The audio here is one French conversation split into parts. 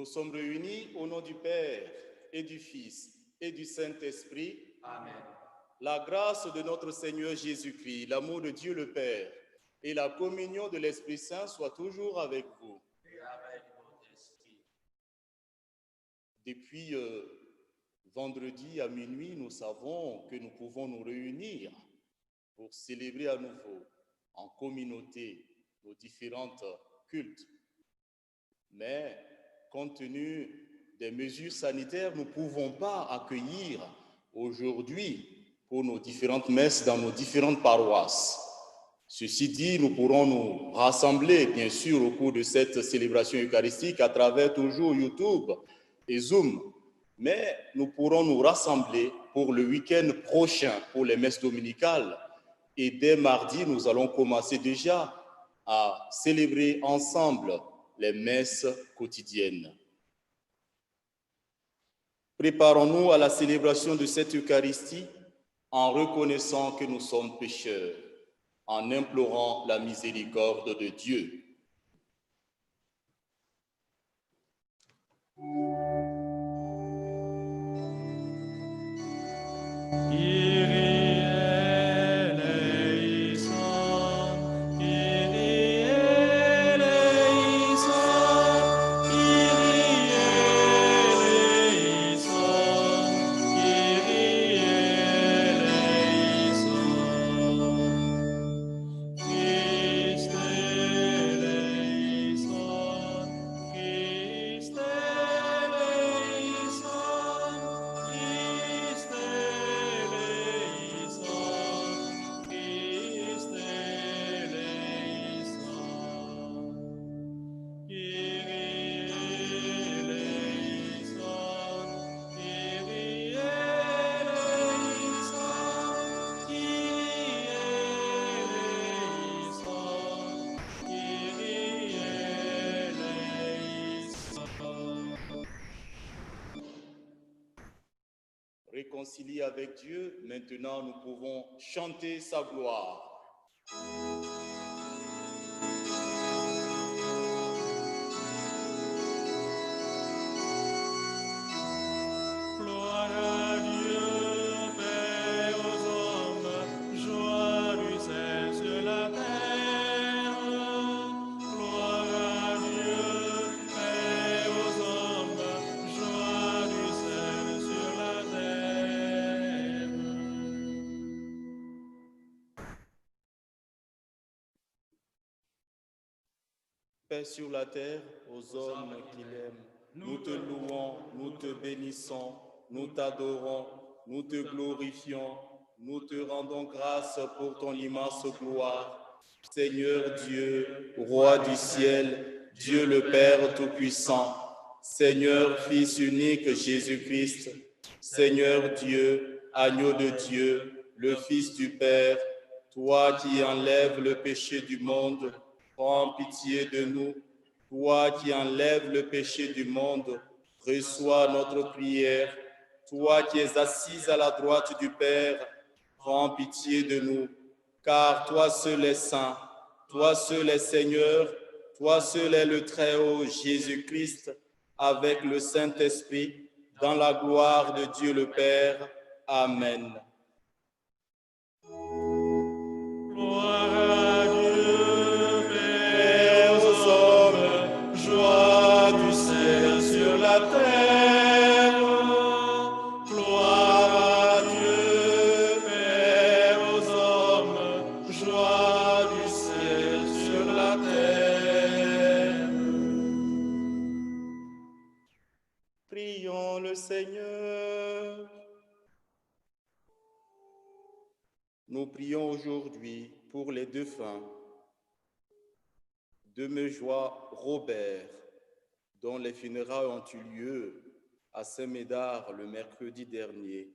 sommes réunis au nom du Père et du Fils et du Saint-Esprit. Amen. La grâce de notre Seigneur Jésus-Christ, l'amour de Dieu le Père et la communion de l'Esprit Saint soient toujours avec vous. Et avec votre esprit. Depuis vendredi à minuit, nous savons que nous pouvons nous réunir pour célébrer à nouveau en communauté nos différentes cultes. Mais compte tenu des mesures sanitaires, nous ne pouvons pas accueillir aujourd'hui pour nos différentes messes dans nos différentes paroisses. Ceci dit, nous pourrons nous rassembler, bien sûr, au cours de cette célébration eucharistique à travers toujours YouTube et Zoom. Mais nous pourrons nous rassembler pour le week-end prochain, pour les messes dominicales. Et dès mardi, nous allons commencer déjà à célébrer ensemble les messes quotidiennes. Préparons-nous à la célébration de cette Eucharistie en reconnaissant que nous sommes pécheurs, en implorant la miséricorde de Dieu. Réconciliés avec Dieu, maintenant nous pouvons chanter sa gloire. Paix sur la terre aux hommes qui l'aiment. Nous te louons, nous te bénissons, nous t'adorons, nous te glorifions, nous te rendons grâce pour ton immense gloire. Seigneur Dieu, Roi du ciel, Dieu le Père Tout-Puissant, Seigneur Fils unique Jésus-Christ, Seigneur Dieu, Agneau de Dieu, le Fils du Père, toi qui enlèves le péché du monde, prends pitié de nous. Toi qui enlèves le péché du monde, reçois notre prière. Toi qui es assise à la droite du Père, prends pitié de nous. Car toi seul est saint, toi seul est Seigneur, toi seul est le Très-Haut Jésus-Christ, avec le Saint-Esprit, dans la gloire de Dieu le Père. Amen. Prions le Seigneur. Nous prions aujourd'hui pour les défunts. De Meujoie Robert, dont les funérailles ont eu lieu à Saint-Médard le mercredi dernier.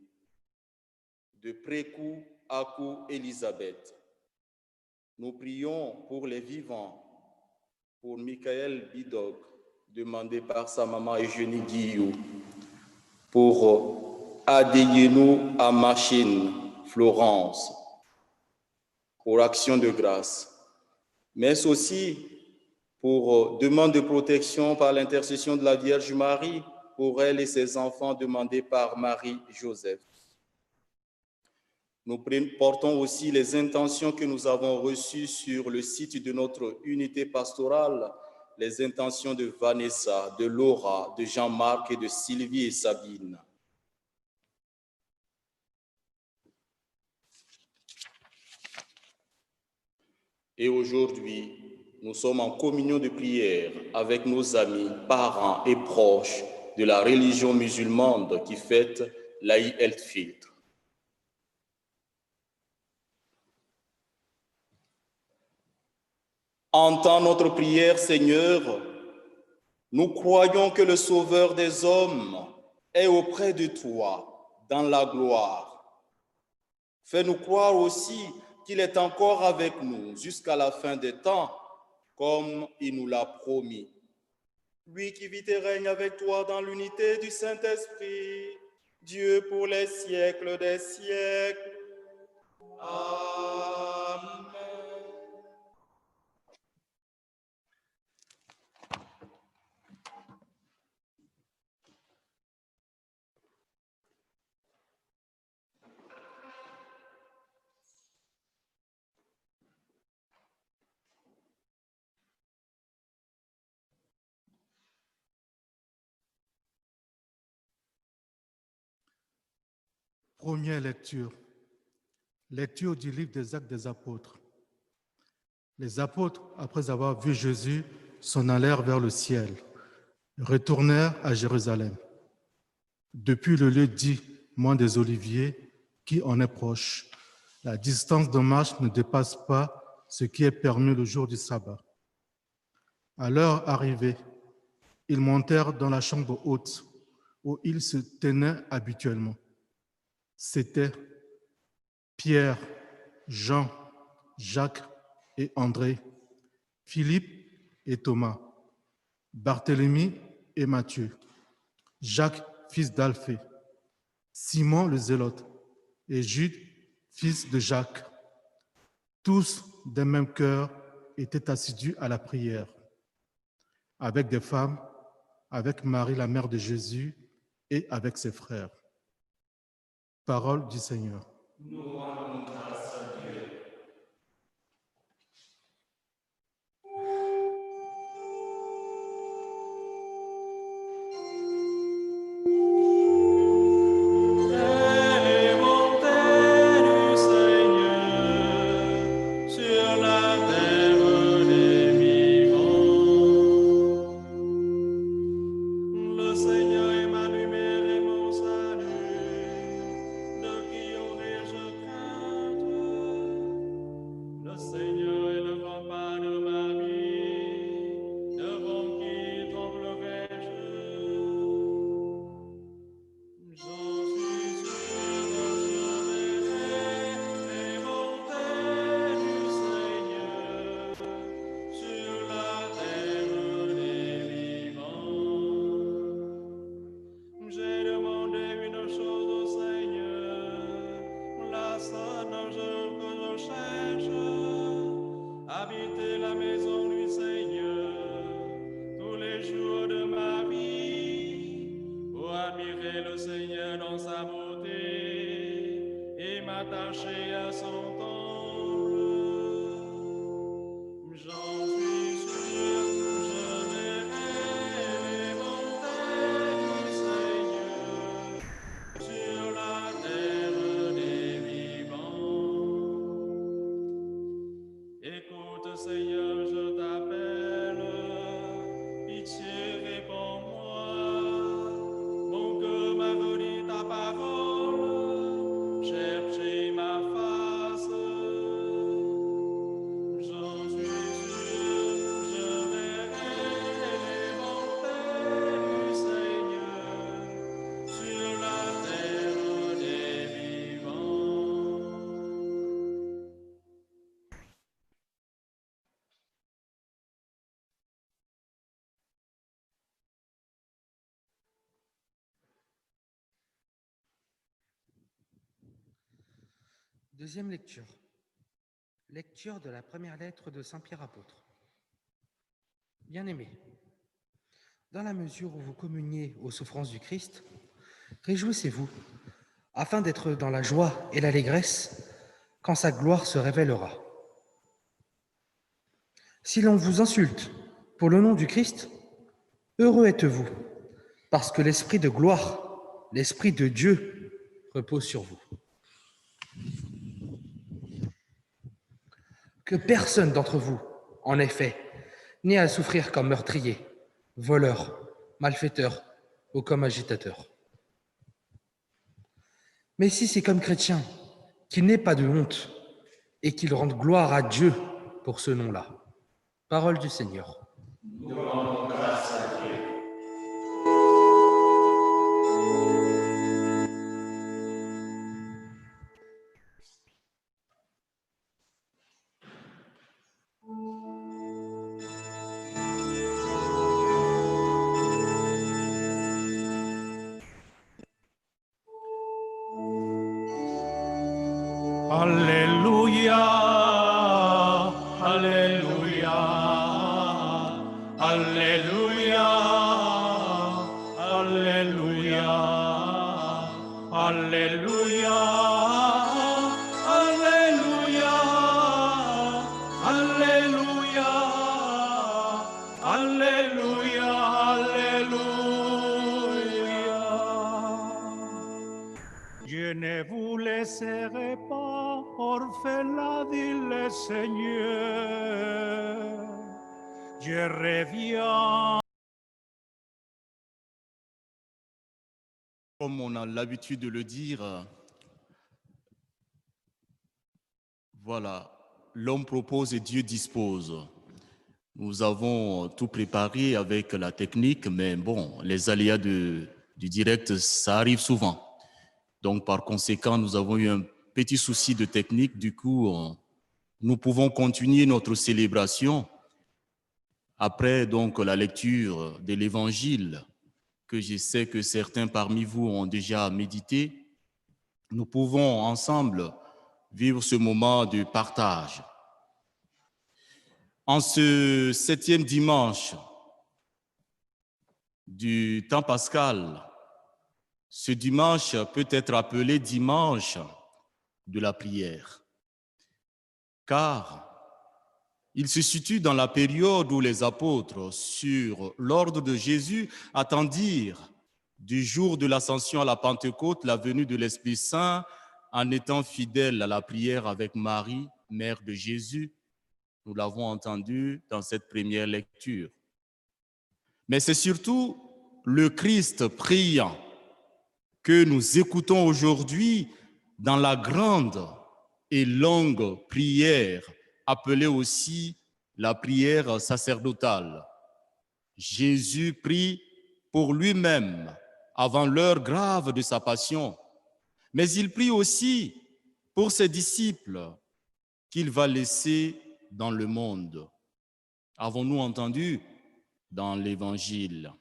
De Précou Akou Elisabeth. Nous prions pour les vivants, pour Michael Bidog, demandé par sa maman Eugénie Guillou, pour Adeyenu Amachine Florence, pour Action de grâce, mais aussi Pour demande de protection par l'intercession de la Vierge Marie, pour elle et ses enfants demandés par Marie-Joseph. Nous portons aussi les intentions que nous avons reçues sur le site de notre unité pastorale, les intentions de Vanessa, de Laura, de Jean-Marc et de Sylvie et Sabine. Et aujourd'hui, nous sommes en communion de prière avec nos amis, parents et proches de la religion musulmane qui fête l'Aïd el-Fitr. Entends notre prière, Seigneur. Nous croyons que le Sauveur des hommes est auprès de toi dans la gloire. Fais-nous croire aussi qu'il est encore avec nous jusqu'à la fin des temps, comme il nous l'a promis. Lui qui vit et règne avec toi dans l'unité du Saint-Esprit, Dieu pour les siècles des siècles. Amen. Première lecture. Lecture du livre des Actes des Apôtres. Les apôtres, après avoir vu Jésus, s'en allèrent vers le ciel, retournèrent à Jérusalem. Depuis le lieu dit Mont des Oliviers, qui en est proche, la distance de marche ne dépasse pas ce qui est permis le jour du sabbat. À leur arrivée, ils montèrent dans la chambre haute où ils se tenaient habituellement. C'étaient Pierre, Jean, Jacques et André, Philippe et Thomas, Barthélemy et Matthieu, Jacques, fils d'Alphée, Simon le Zélote et Jude, fils de Jacques. Tous d'un même cœur étaient assidus à la prière, avec des femmes, avec Marie, la mère de Jésus, et avec ses frères. Parole du Seigneur. Nous rendons grâce à Dieu. Deuxième lecture. Lecture de la première lettre de Saint Pierre apôtre. Bien-aimés, dans la mesure où vous communiez aux souffrances du Christ, réjouissez-vous, afin d'être dans la joie et l'allégresse quand sa gloire se révélera. Si l'on vous insulte pour le nom du Christ, heureux êtes-vous, parce que l'Esprit de gloire, l'Esprit de Dieu repose sur vous. Que personne d'entre vous, en effet, n'ait à souffrir comme meurtrier, voleur, malfaiteur ou comme agitateur. Mais si c'est comme chrétien, qu'il n'ait pas de honte et qu'il rende gloire à Dieu pour ce nom-là. Parole du Seigneur. Nous rendons grâce à Dieu. Alléluia, Alléluia, Alléluia, Alléluia, Alléluia, Alléluia, Alléluia, Alléluia, Alléluia. Je ne vous laisserai pas orphelin, dit le Seigneur. Je reviens. Comme on a l'habitude de le dire, voilà, l'homme propose et Dieu dispose. Nous avons tout préparé avec la technique, mais bon, les aléas du direct, ça arrive souvent. Donc, par conséquent, nous avons eu un petit souci de technique. Du coup, nous pouvons continuer notre célébration après donc la lecture de l'Évangile que je sais que certains parmi vous ont déjà médité. Nous pouvons ensemble vivre ce moment de partage. En ce 7e dimanche du temps pascal, ce dimanche peut être appelé dimanche de la prière, car il se situe dans la période où les apôtres, sur l'ordre de Jésus, attendirent du jour de l'ascension à la Pentecôte la venue de l'Esprit Saint en étant fidèles à la prière avec Marie, mère de Jésus. Nous l'avons entendu dans cette première lecture. Mais c'est surtout le Christ priant que nous écoutons aujourd'hui dans la grande et longue prière, appelée aussi la prière sacerdotale. Jésus prie pour lui-même avant l'heure grave de sa passion, mais il prie aussi pour ses disciples qu'il va laisser dans le monde. Avons-nous entendu dans l'Évangile?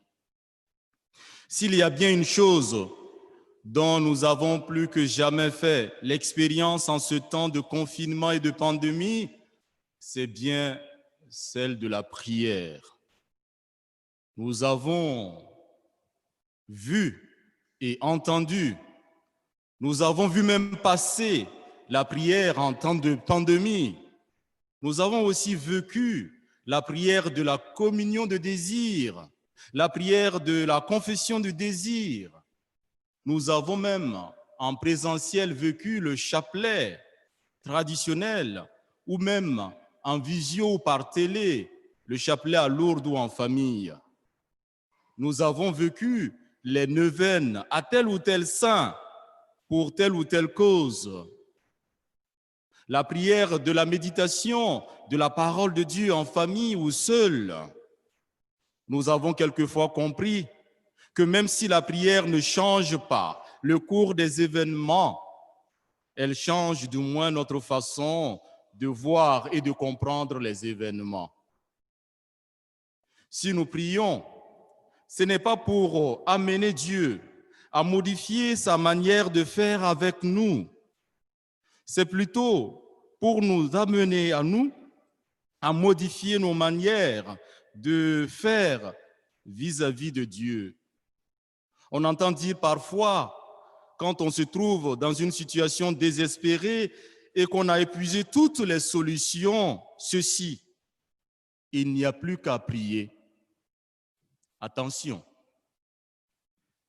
S'il y a bien une chose dont nous avons plus que jamais fait l'expérience en ce temps de confinement et de pandémie, c'est bien celle de la prière. Nous avons vu et entendu, nous avons vu même passer la prière en temps de pandémie. Nous avons aussi vécu la prière de la communion de désir, la prière de la confession de désir. Nous avons même en présentiel vécu le chapelet traditionnel ou même en visio ou par télé, le chapelet à Lourdes ou en famille. Nous avons vécu les neuvaines à tel ou tel saint pour telle ou telle cause. La prière de la méditation de la parole de Dieu en famille ou seul. Nous avons quelquefois compris que même si la prière ne change pas le cours des événements, elle change du moins notre façon de voir et de comprendre les événements. Si nous prions, ce n'est pas pour amener Dieu à modifier sa manière de faire avec nous. C'est plutôt pour nous amener à nous à modifier nos manières de faire vis-à-vis de Dieu. On entend dire parfois, quand on se trouve dans une situation désespérée et qu'on a épuisé toutes les solutions, ceci, il n'y a plus qu'à prier. Attention,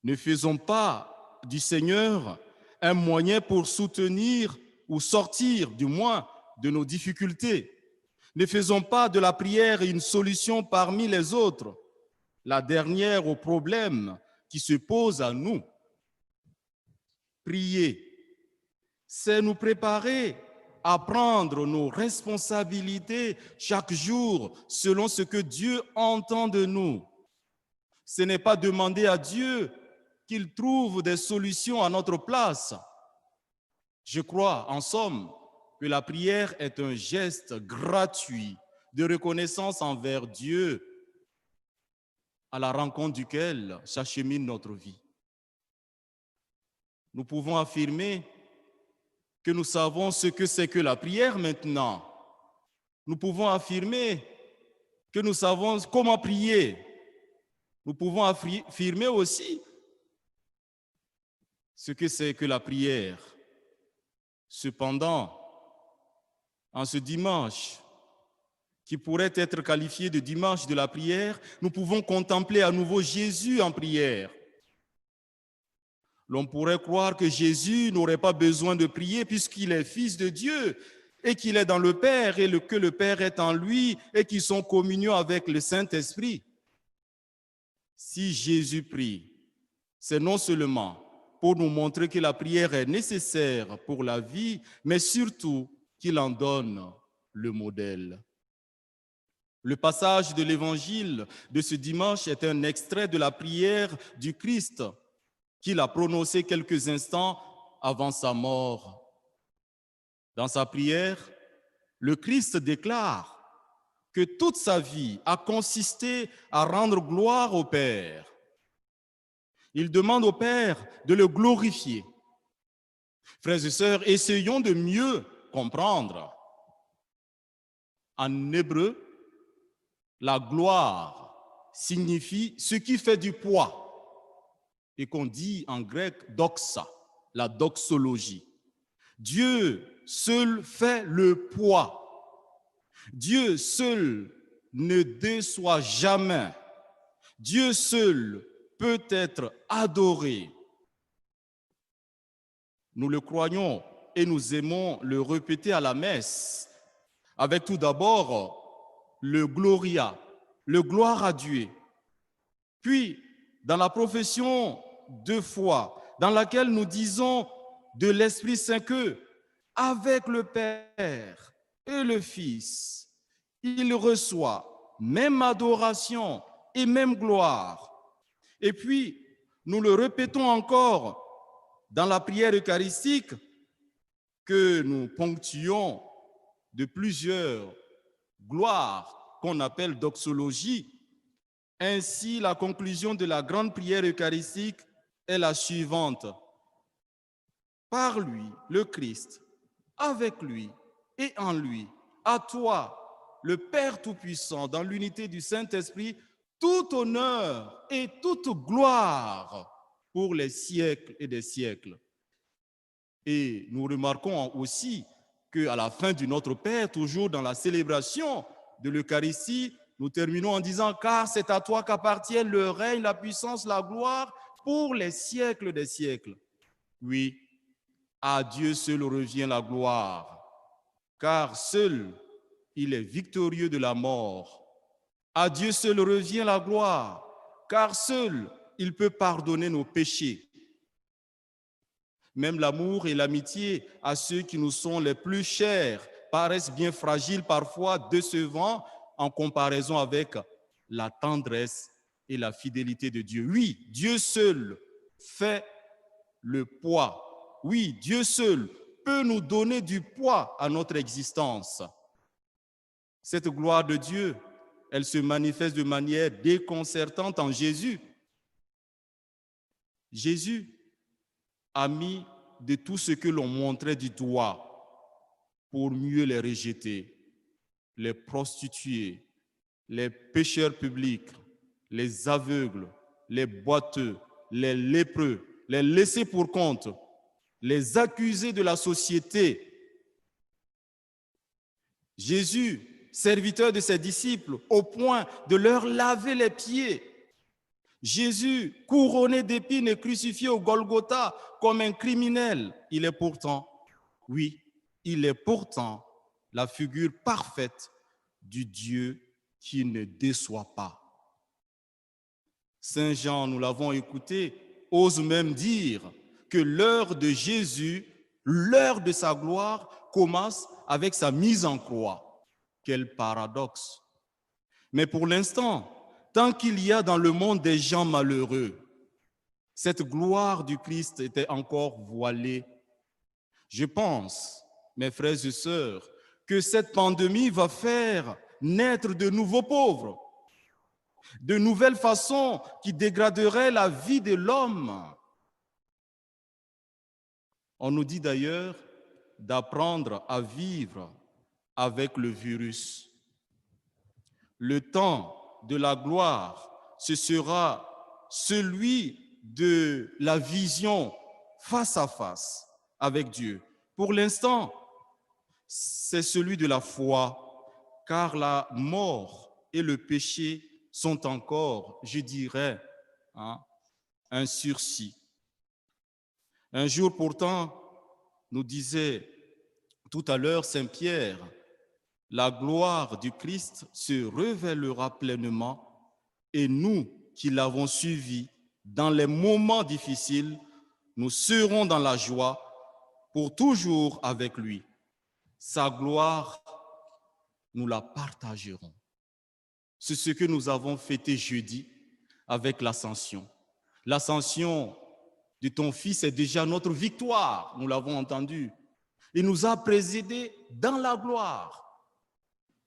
ne faisons pas du Seigneur un moyen pour soutenir ou sortir, du moins, de nos difficultés. Ne faisons pas de la prière une solution parmi les autres, la dernière au problème qui se pose à nous. Prier, c'est nous préparer à prendre nos responsabilités chaque jour selon ce que Dieu entend de nous. Ce n'est pas demander à Dieu qu'il trouve des solutions à notre place. Je crois, en somme, que la prière est un geste gratuit de reconnaissance envers Dieu, à la rencontre duquel s'achemine notre vie. Nous pouvons affirmer que nous savons ce que c'est que la prière maintenant. Nous pouvons affirmer que nous savons comment prier. Nous pouvons affirmer aussi ce que c'est que la prière. Cependant, en ce dimanche, qui pourrait être qualifié de dimanche de la prière, nous pouvons contempler à nouveau Jésus en prière. L'on pourrait croire que Jésus n'aurait pas besoin de prier puisqu'il est fils de Dieu et qu'il est dans le Père et que le Père est en lui et qu'ils sont en communion avec le Saint-Esprit. Si Jésus prie, c'est non seulement pour nous montrer que la prière est nécessaire pour la vie, mais surtout qu'il en donne le modèle. Le passage de l'évangile de ce dimanche est un extrait de la prière du Christ qu'il a prononcée quelques instants avant sa mort. Dans sa prière, le Christ déclare que toute sa vie a consisté à rendre gloire au Père. Il demande au Père de le glorifier. Frères et sœurs, essayons de mieux comprendre. En hébreu, la gloire signifie ce qui fait du poids et qu'on dit en grec doxa, la doxologie. Dieu seul fait le poids. Dieu seul ne déçoit jamais. Dieu seul peut être adoré. Nous le croyons et nous aimons le répéter à la messe, avec tout d'abord le Gloria, le gloire à Dieu. Puis, dans la profession de foi, dans laquelle nous disons de l'Esprit Saint que, avec le Père et le Fils, il reçoit même adoration et même gloire. Et puis, nous le répétons encore dans la prière eucharistique que nous ponctuons de plusieurs gloires qu'on appelle doxologie. Ainsi, la conclusion de la grande prière eucharistique est la suivante. Par lui, le Christ, avec lui et en lui, à toi, le Père Tout-Puissant, dans l'unité du Saint-Esprit, tout honneur et toute gloire pour les siècles et des siècles. Et nous remarquons aussi qu'à la fin du Notre Père, toujours dans la célébration de l'Eucharistie, nous terminons en disant « Car c'est à toi qu'appartiennent le règne, la puissance, la gloire pour les siècles des siècles. » Oui, à Dieu seul revient la gloire, car seul il est victorieux de la mort. À Dieu seul revient la gloire, car seul il peut pardonner nos péchés. Même l'amour et l'amitié à ceux qui nous sont les plus chers paraissent bien fragiles, parfois décevants en comparaison avec la tendresse et la fidélité de Dieu. Oui, Dieu seul fait le poids. Oui, Dieu seul peut nous donner du poids à notre existence. Cette gloire de Dieu, elle se manifeste de manière déconcertante en Jésus. Jésus a mis de tout ce que l'on montrait du doigt pour mieux les rejeter. les prostituées, les pécheurs publics, les aveugles, les boiteux, les lépreux, les laissés pour compte, les accusés de la société. Jésus, serviteur de ses disciples, au point de leur laver les pieds. Jésus, couronné d'épines et crucifié au Golgotha comme un criminel. Il est pourtant, oui, il est pourtant la figure parfaite du Dieu qui ne déçoit pas. Saint Jean, nous l'avons écouté, ose même dire que l'heure de Jésus, l'heure de sa gloire, commence avec sa mise en croix. Quel paradoxe! Mais pour l'instant, tant qu'il y a dans le monde des gens malheureux, cette gloire du Christ était encore voilée. Je pense, mes frères et sœurs, que cette pandémie va faire naître de nouveaux pauvres, de nouvelles façons qui dégraderaient la vie de l'homme. On nous dit d'ailleurs d'apprendre à vivre avec le virus. Le temps de la gloire, ce sera celui de la vision face à face avec Dieu. Pour l'instant, c'est celui de la foi, car la mort et le péché sont encore, je dirais, un sursis. Un jour pourtant, nous disait tout à l'heure Saint Pierre, la gloire du Christ se révélera pleinement et nous qui l'avons suivi dans les moments difficiles, nous serons dans la joie pour toujours avec lui. Sa gloire, nous la partagerons. C'est ce que nous avons fêté jeudi avec l'ascension. L'ascension de ton Fils est déjà notre victoire, nous l'avons entendu. Il nous a précédés dans la gloire.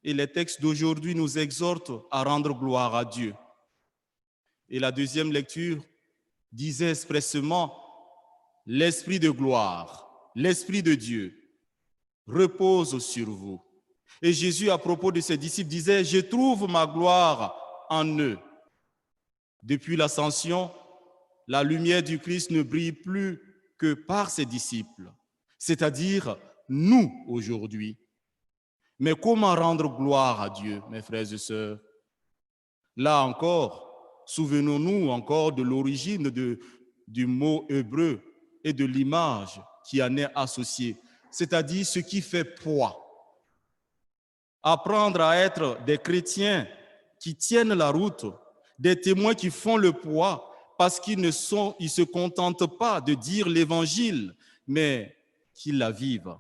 Et les textes d'aujourd'hui nous exhortent à rendre gloire à Dieu. Et la deuxième lecture disait expressément « L'Esprit de gloire, l'Esprit de Dieu repose sur vous. » Et Jésus, à propos de ses disciples, disait « Je trouve ma gloire en eux. » Depuis l'ascension, la lumière du Christ ne brille plus que par ses disciples, c'est-à-dire nous aujourd'hui. Mais comment rendre gloire à Dieu, mes frères et sœurs? Là encore, souvenons-nous encore de l'origine du mot hébreu et de l'image qui en est associée, c'est-à-dire ce qui fait poids. Apprendre à être des chrétiens qui tiennent la route, des témoins qui font le poids, parce qu'ils ne se contentent pas de dire l'évangile, mais qu'ils la vivent.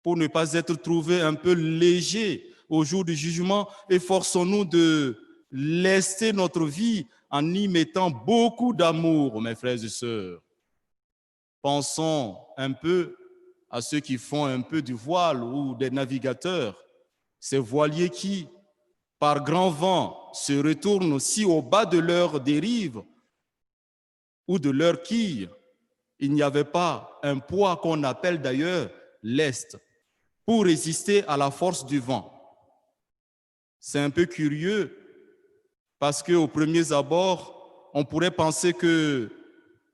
Pour ne pas être trouvés un peu légers au jour du jugement, efforçons-nous de lester notre vie en y mettant beaucoup d'amour, mes frères et sœurs. Pensons un peu à ceux qui font un peu du voile ou des navigateurs, ces voiliers qui, par grand vent, se retournent aussi au bas de leur dérive ou de leur quille. Il n'y avait pas un poids qu'on appelle d'ailleurs lest pour résister à la force du vent. C'est un peu curieux parce qu'aux premiers abords, on pourrait penser que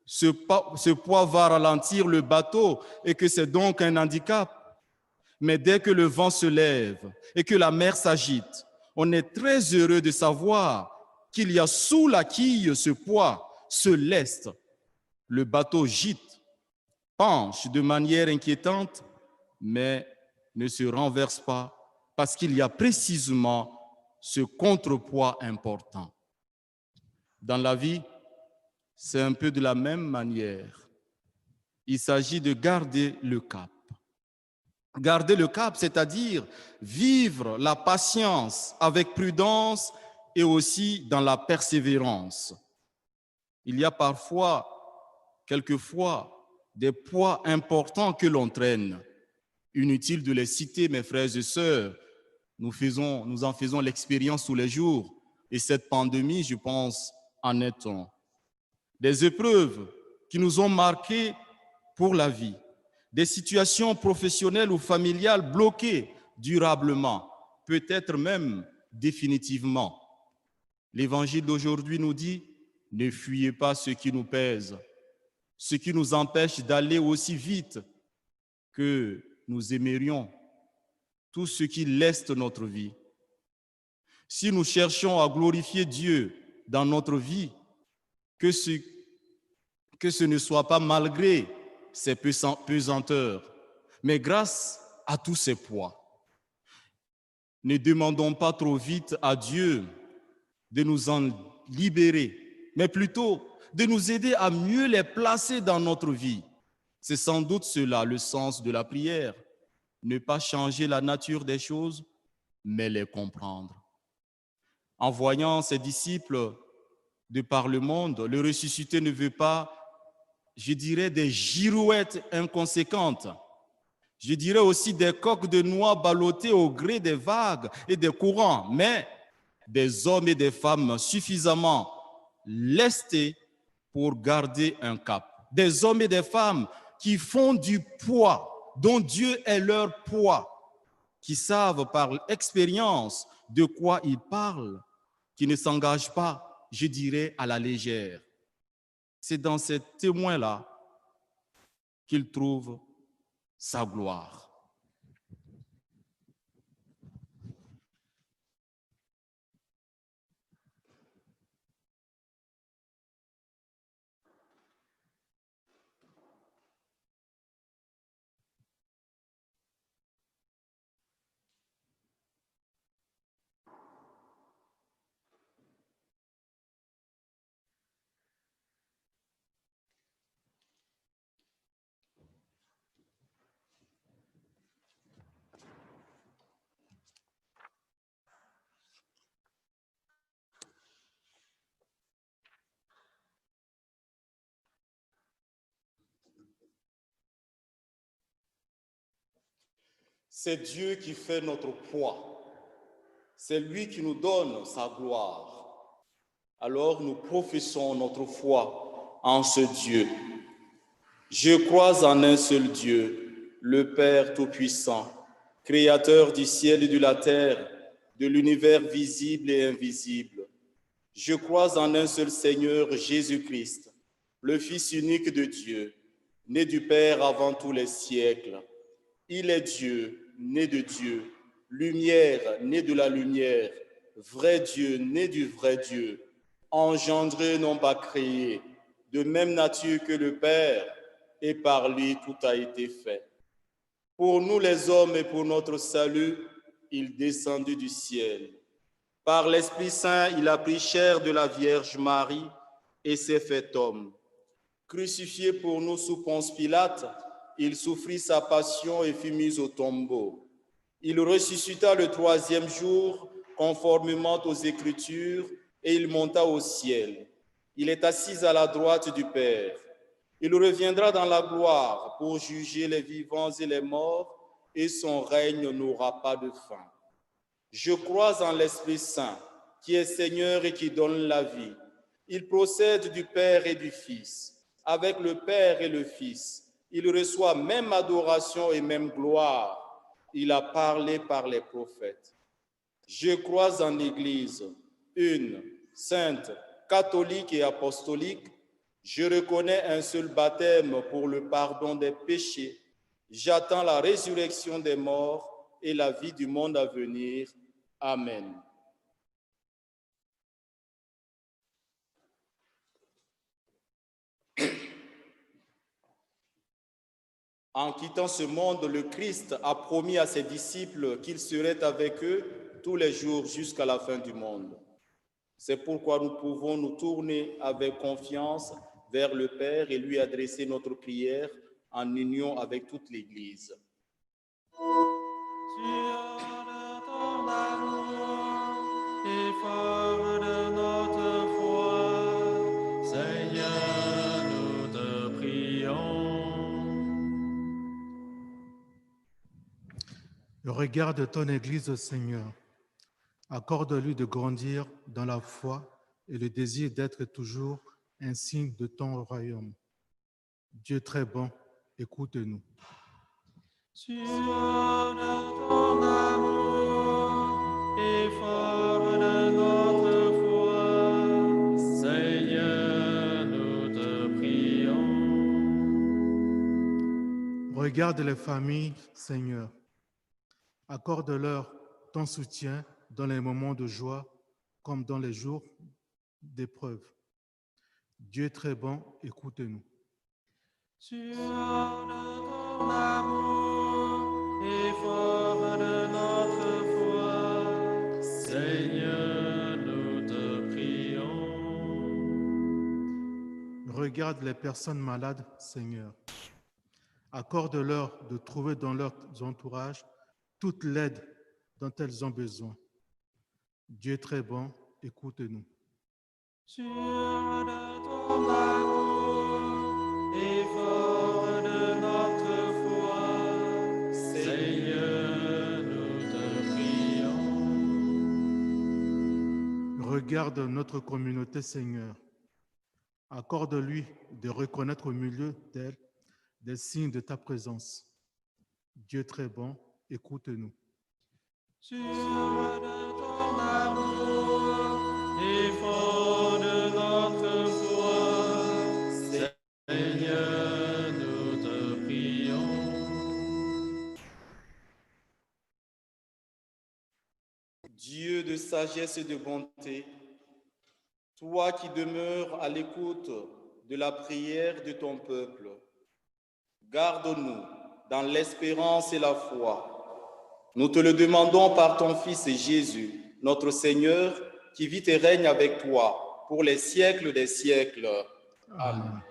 ce poids va ralentir le bateau et que c'est donc un handicap. Mais dès que le vent se lève et que la mer s'agite, on est très heureux de savoir qu'il y a sous la quille ce poids, ce lest. Le bateau gîte, penche de manière inquiétante, mais ne se renverse pas parce qu'il y a précisément ce contrepoids important. Dans la vie, c'est un peu de la même manière. Il s'agit de garder le cap. Garder le cap, c'est-à-dire vivre la patience avec prudence et aussi dans la persévérance. Il y a quelquefois, des poids importants que l'on traîne. Inutile de les citer, mes frères et sœurs. Nous en faisons l'expérience tous les jours. Et cette pandémie, je pense, en est un. Des épreuves qui nous ont marqués pour la vie. Des situations professionnelles ou familiales bloquées durablement. peut-être même définitivement. L'Évangile d'aujourd'hui nous dit, ne fuyez pas ce qui nous pèse, ce qui nous empêche d'aller aussi vite que nous aimerions, tout ce qui leste notre vie. Si nous cherchons à glorifier Dieu dans notre vie, que ce ne soit pas malgré ces pesanteurs, mais grâce à tous ces poids. Ne demandons pas trop vite à Dieu de nous en libérer, mais plutôt de nous aider à mieux les placer dans notre vie. C'est sans doute cela le sens de la prière. Ne pas changer la nature des choses, mais les comprendre. En voyant ses disciples de par le monde, le ressuscité ne veut pas, je dirais, des girouettes inconséquentes. Je dirais aussi des coques de noix ballottées au gré des vagues et des courants, mais des hommes et des femmes suffisamment lestés pour garder un cap. Des hommes et des femmes qui font du poids, dont Dieu est leur poids, qui savent par expérience de quoi ils parlent, qui ne s'engagent pas, je dirais, à la légère. C'est dans ces témoins-là qu'il trouve sa gloire. C'est Dieu qui fait notre poids. C'est lui qui nous donne sa gloire. Alors nous professons notre foi en ce Dieu. Je crois en un seul Dieu, le Père Tout-Puissant, Créateur du ciel et de la terre, de l'univers visible et invisible. Je crois en un seul Seigneur, Jésus-Christ, le Fils unique de Dieu, né du Père avant tous les siècles. Il est Dieu, né de Dieu, lumière, né de la lumière, vrai Dieu, né du vrai Dieu, engendré, non pas créé, de même nature que le Père, et par lui tout a été fait. Pour nous les hommes et pour notre salut, il descendit du ciel. Par l'Esprit Saint, il a pris chair de la Vierge Marie et s'est fait homme. Crucifié pour nous sous Ponce Pilate, il souffrit sa passion et fut mis au tombeau. Il ressuscita le troisième jour, conformément aux Écritures, et il monta au ciel. Il est assis à la droite du Père. Il reviendra dans la gloire pour juger les vivants et les morts, et son règne n'aura pas de fin. Je crois en l'Esprit Saint, qui est Seigneur et qui donne la vie. Il procède du Père et du Fils. Avec le Père et le Fils, il reçoit même adoration et même gloire. Il a parlé par les prophètes. Je crois en l'Église, une, sainte, catholique et apostolique. Je reconnais un seul baptême pour le pardon des péchés. J'attends la résurrection des morts et la vie du monde à venir. Amen. En quittant ce monde, le Christ a promis à ses disciples qu'il serait avec eux tous les jours jusqu'à la fin du monde. C'est pourquoi nous pouvons nous tourner avec confiance vers le Père et lui adresser notre prière en union avec toute l'Église. Regarde ton Église, Seigneur. Accorde-lui de grandir dans la foi et le désir d'être toujours un signe de ton royaume. Dieu très bon, écoute-nous. Sur ton amour Regarde les familles, Seigneur. Accorde-leur ton soutien dans les moments de joie comme dans les jours d'épreuve. Dieu est très bon, écoutez-nous. Sur de ton amour et fort de notre foi, Seigneur, nous te prions. Regarde les personnes malades, Seigneur. Accorde-leur de trouver dans leurs entourages toute l'aide dont elles ont besoin. Dieu est très bon, écoutez-nous. Sur de ton amour et fort de notre foi, Seigneur, nous te prions. Regarde notre communauté, Seigneur. Accorde-lui de reconnaître au milieu d'elle des signes de ta présence. Dieu est très bon, écoute-nous. Sur de ton amour et fort de notre foi, Seigneur, nous te prions. Dieu de sagesse et de bonté, toi qui demeures à l'écoute de la prière de ton peuple, garde-nous dans l'espérance et la foi. Nous te le demandons par ton Fils Jésus, notre Seigneur, qui vit et règne avec toi pour les siècles des siècles. Amen.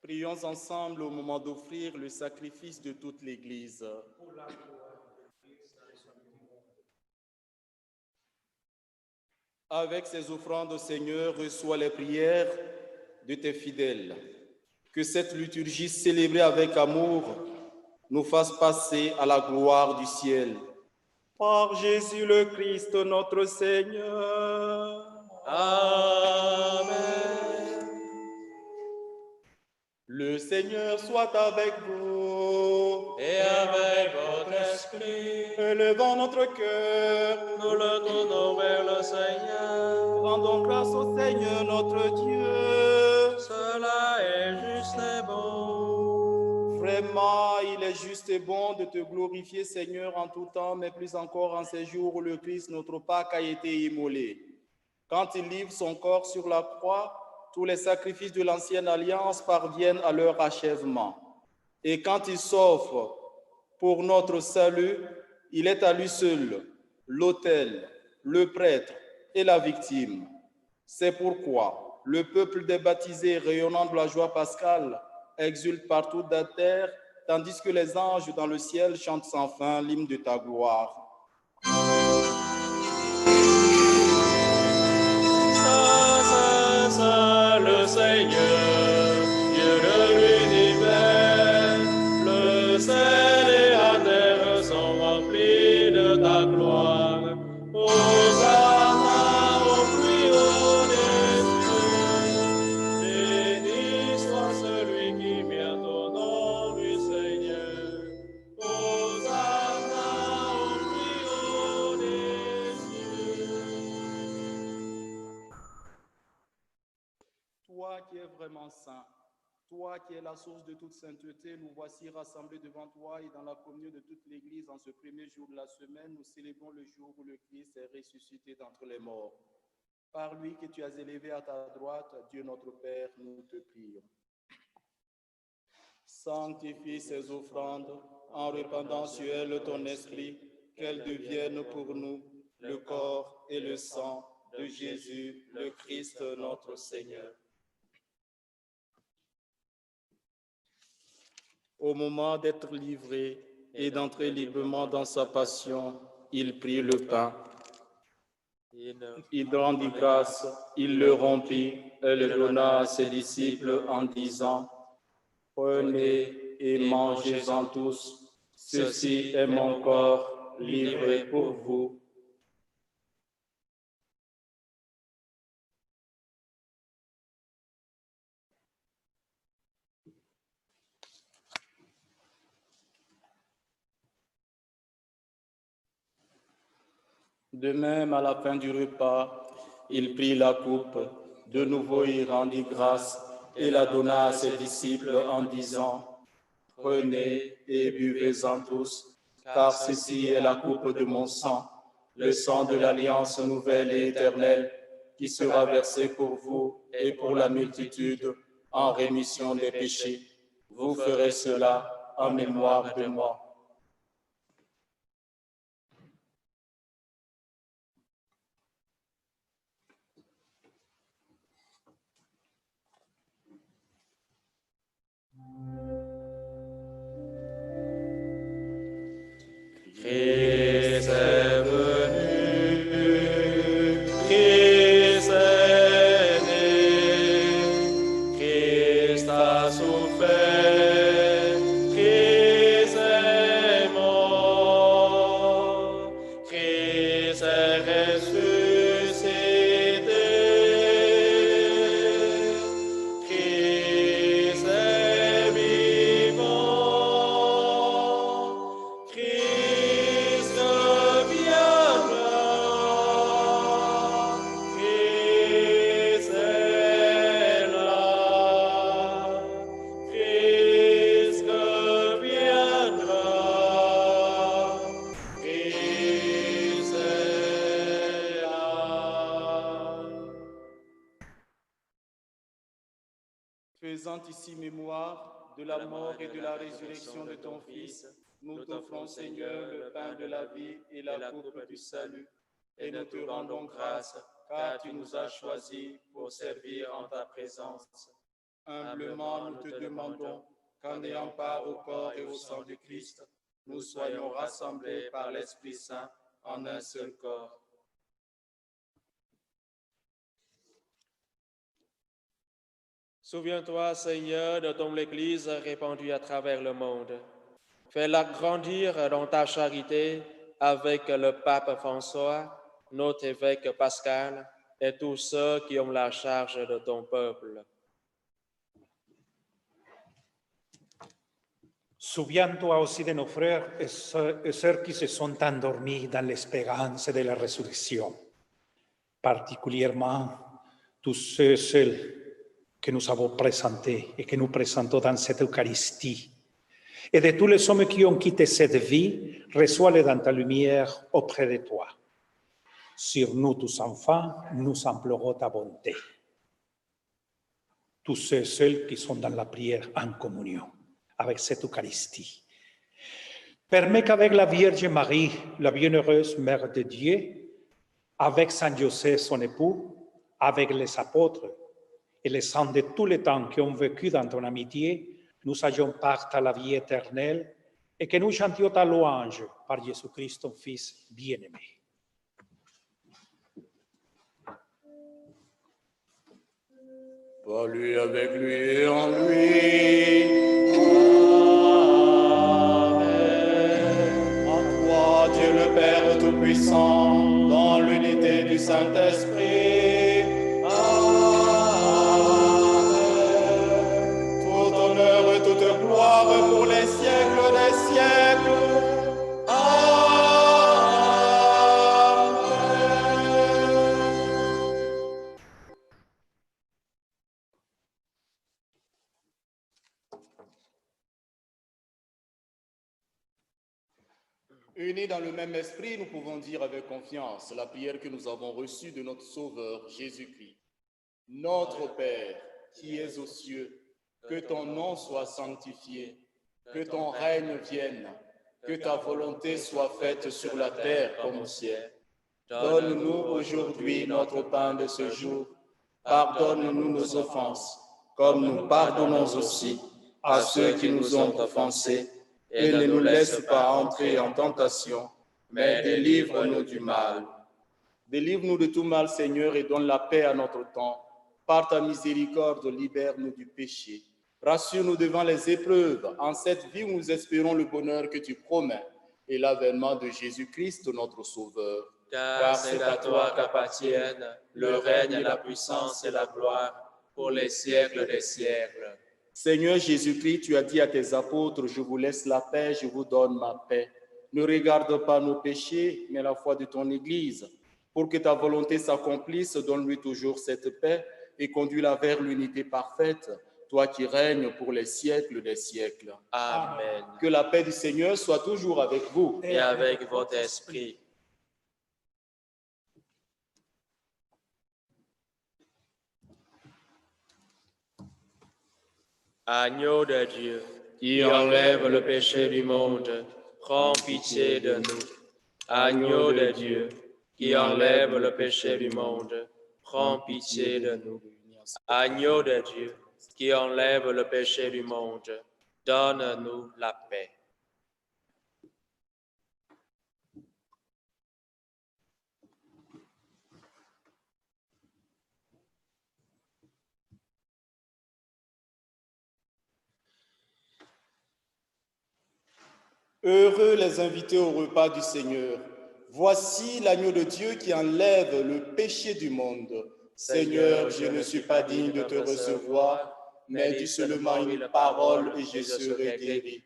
Prions ensemble au moment d'offrir le sacrifice de toute l'Église. Avec ces offrandes, Seigneur, reçois les prières de tes fidèles. Que cette liturgie célébrée avec amour nous fasse passer à la gloire du ciel. Par Jésus le Christ, notre Seigneur. Amen. Le Seigneur soit avec vous. Et avec votre esprit, Élevons notre cœur. nous le tournons vers le Seigneur. Rendons grâce au Seigneur notre Dieu. Cela est juste et bon. Vraiment, il est juste et bon de te glorifier, Seigneur, en tout temps, mais plus encore en ces jours où le Christ, notre Pâque, a été immolé. Quand il livre son corps sur la croix, tous les sacrifices de l'ancienne alliance parviennent à leur achèvement. Et quand il s'offre pour notre salut, il est à lui seul l'autel, le prêtre et la victime. C'est pourquoi le peuple des baptisés rayonnant de la joie pascale exulte partout de la terre, tandis que les anges dans le ciel chantent sans fin l'hymne de ta gloire. Le Seigneur, Dieu de l'univers, le ciel et la terre sont remplis de ta gloire. Hosanna au plus haut sacrement saint. Toi qui es la source de toute sainteté, nous voici rassemblés devant toi et dans la communion de toute l'Église en ce premier jour de la semaine, nous célébrons le jour où le Christ est ressuscité d'entre les morts. Par lui que tu as élevé à ta droite, Dieu notre Père, nous te prions. Sanctifie ces offrandes en répandant sur elles ton esprit, qu'elles deviennent pour nous le corps et le sang de Jésus, le Christ notre Seigneur. Au moment d'être livré et d'entrer librement dans sa passion, il prit le pain. Il rendit grâce, il le rompit et le donna à ses disciples en disant: Prenez et mangez-en tous, ceci est mon corps livré pour vous. De même, à la fin du repas, il prit la coupe, de nouveau il rendit grâce et la donna à ses disciples en disant: Prenez et buvez-en tous, car ceci est la coupe de mon sang, le sang de l'alliance nouvelle et éternelle, qui sera versé pour vous et pour la multitude en rémission des péchés. Vous ferez cela en mémoire de moi. Christ est venu, Christ est né, Christ a souffert, Christ est mort, Christ est ressuscité, Christ est vivant, Christ viendra, Christ est là, Christ viendra, Christ est là. Faisant ici mémoire de la mort et de la résurrection de ton Fils, nous t'offrons, Seigneur, le pain de la vie et la coupe du salut, et nous te rendons grâce, car tu nous as choisis pour servir en ta présence. Humblement, nous te demandons qu'en ayant part au corps et au sang de Christ, nous soyons rassemblés par l'Esprit Saint en un seul corps. Souviens-toi, Seigneur, de ton Église répandue à travers le monde. Fais-la grandir dans ta charité avec le pape François, notre évêque Pascal et tous ceux qui ont la charge de ton peuple. Souviens-toi aussi de nos frères et sœurs qui se sont endormis dans l'espérance de la résurrection, particulièrement tous ceux et celles que nous avons présentés et que nous présentons dans cette Eucharistie. Et de tous les hommes qui ont quitté cette vie, reçois-les dans ta lumière auprès de toi. Sur nous, tous enfants, nous implorons ta bonté. Tous ceux et celles qui sont dans la prière en communion avec cette Eucharistie. Permets qu'avec la Vierge Marie, la bienheureuse Mère de Dieu, avec Saint Joseph, son époux, avec les apôtres et les saints de tous les temps qui ont vécu dans ton amitié, nous ayons part à la vie éternelle et que nous chantions ta louange par Jésus-Christ, ton Fils bien-aimé. Par lui, avec lui et en lui. Amen. En toi, Dieu le Père Tout-Puissant, dans l'unité du Saint-Esprit. Amen. Tout honneur et toute gloire pour les siècles des siècles. Unis dans le même esprit, nous pouvons dire avec confiance la prière que nous avons reçue de notre Sauveur Jésus-Christ. Notre Père, qui es aux cieux, que ton nom soit sanctifié, que ton règne vienne, que ta volonté soit faite sur la terre comme au ciel. Donne-nous aujourd'hui notre pain de ce jour. Pardonne-nous nos offenses, comme nous pardonnons aussi à ceux qui nous ont offensés. Et ne nous laisse pas entrer en tentation, mais délivre-nous du mal. Délivre-nous de tout mal, Seigneur, et donne la paix à notre temps. Par ta miséricorde, libère-nous du péché. Rassure-nous devant les épreuves. En cette vie où nous espérons le bonheur que tu promets et l'avènement de Jésus-Christ, notre Sauveur. Car c'est à toi qu'appartiennent le règne, la puissance et la gloire pour les siècles des siècles. Seigneur Jésus-Christ, tu as dit à tes apôtres, je vous laisse la paix, je vous donne ma paix. Ne regarde pas nos péchés, mais la foi de ton Église. Pour que ta volonté s'accomplisse, donne-lui toujours cette paix et conduis-la vers l'unité parfaite, toi qui règnes pour les siècles des siècles. Amen. Que la paix du Seigneur soit toujours avec vous. Et avec votre esprit. Agneau de Dieu, qui enlève le péché du monde, prends pitié de nous. Agneau de Dieu, qui enlève le péché du monde, prends pitié de nous. Agneau de Dieu, qui enlève le péché du monde, donne-nous la paix. Heureux les invités au repas du Seigneur. Voici l'agneau de Dieu qui enlève le péché du monde. Seigneur, je ne suis pas digne de te recevoir, mais dis seulement une parole et je serai guéri.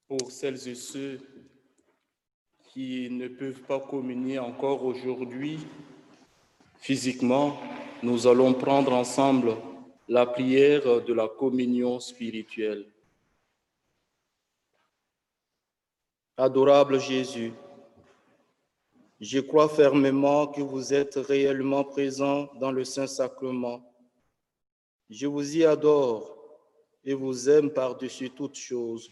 Pour celles et ceux qui ne peuvent pas communier encore aujourd'hui physiquement, nous allons prendre ensemble la prière de la communion spirituelle. Adorable Jésus, je crois fermement que vous êtes réellement présent dans le Saint-Sacrement. Je vous y adore et vous aime par-dessus toute chose,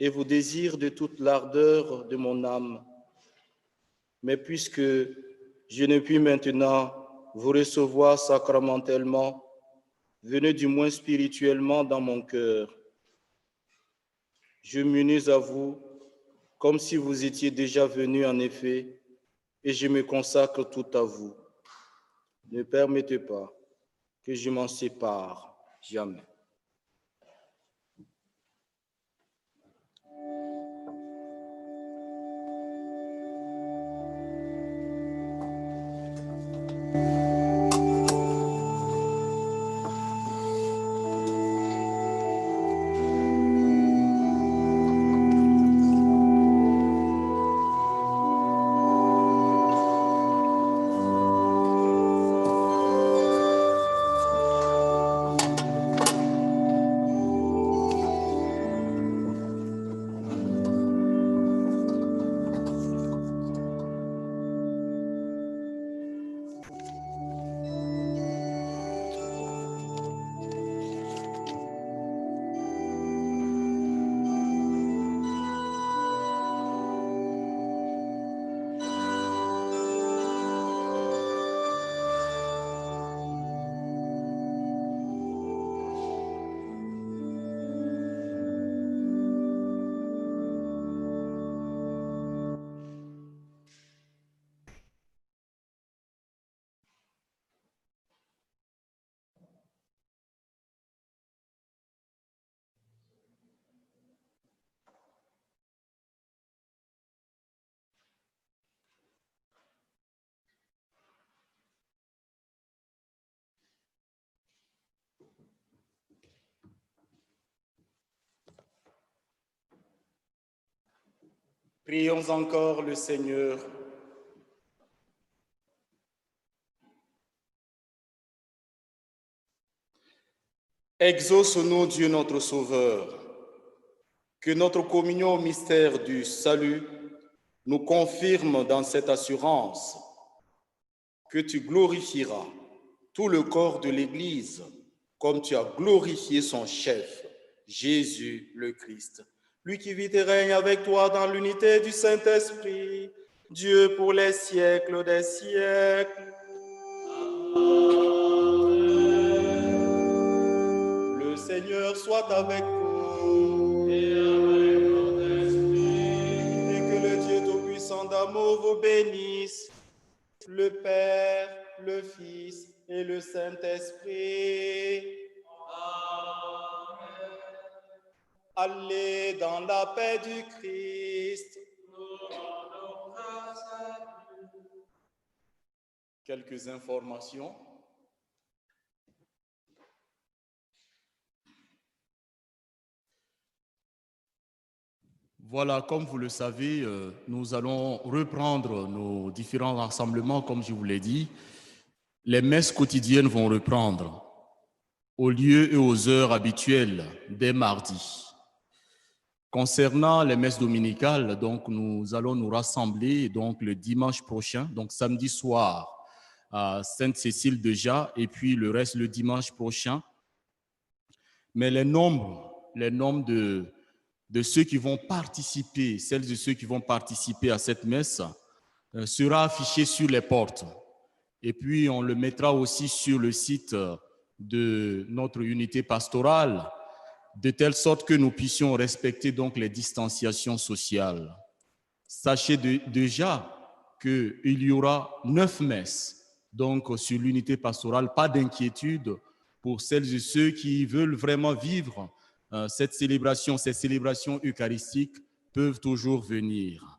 et vous désire de toute l'ardeur de mon âme. Mais puisque je ne puis maintenant vous recevoir sacramentellement, venez du moins spirituellement dans mon cœur. Je m'unis à vous comme si vous étiez déjà venu en effet, et je me consacre tout à vous. Ne permettez pas que je m'en sépare jamais. Prions encore le Seigneur. Exauce-nous, Dieu notre Sauveur, que notre communion au mystère du salut nous confirme dans cette assurance que tu glorifieras tout le corps de l'Église comme tu as glorifié son chef, Jésus le Christ. Lui qui vit et règne avec toi dans l'unité du Saint-Esprit, Dieu pour les siècles des siècles. Le Seigneur soit avec vous et avec votre esprit, et que le Dieu Tout-Puissant d'amour vous bénisse, le Père, le Fils et le Saint-Esprit. Amen. Allez dans la paix du Christ. Nous rendons grâce à Dieu. Quelques informations. Voilà, comme vous le savez, nous allons reprendre nos différents rassemblements, comme je vous l'ai dit. Les messes quotidiennes vont reprendre au lieu et aux heures habituelles dès mardi. Concernant les messes dominicales, donc nous allons nous rassembler donc le dimanche prochain, donc samedi soir à Sainte-Cécile déjà, et puis le reste le dimanche prochain. Mais les nombres de ceux qui vont participer, celles et ceux qui vont participer à cette messe, sera affiché sur les portes. Et puis, on le mettra aussi sur le site de notre unité pastorale, de telle sorte que nous puissions respecter donc les distanciations sociales. Sachez déjà qu'il y aura 9 messes donc sur l'unité pastorale. Pas d'inquiétude pour celles et ceux qui veulent vraiment vivre cette célébration, ces célébrations eucharistiques peuvent toujours venir.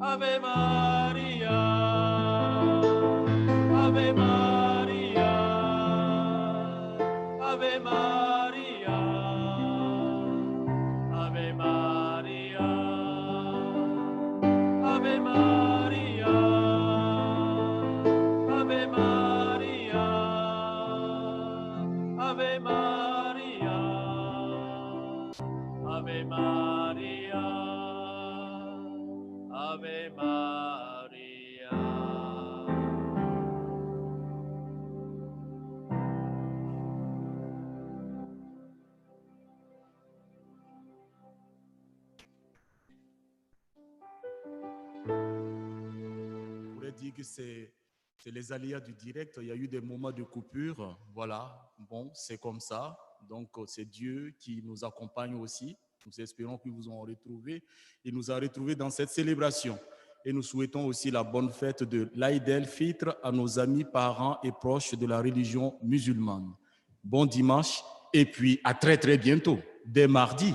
Ave Maria, Ave Maria, Ave Maria, Ave Maria, Ave Maria, Ave Maria, Ave Maria, Ave Maria. Ave Maria. Je pourrais dire que c'est les aléas du direct. Il y a eu des moments de coupure. Voilà, bon, c'est comme ça. Donc, c'est Dieu qui nous accompagne aussi. Nous espérons qu'ils vous ont retrouvés. Il nous a retrouvés dans cette célébration. Et nous souhaitons aussi la bonne fête de l'Aïd el-Fitr à nos amis, parents et proches de la religion musulmane. Bon dimanche et puis à très très bientôt. dès mardi.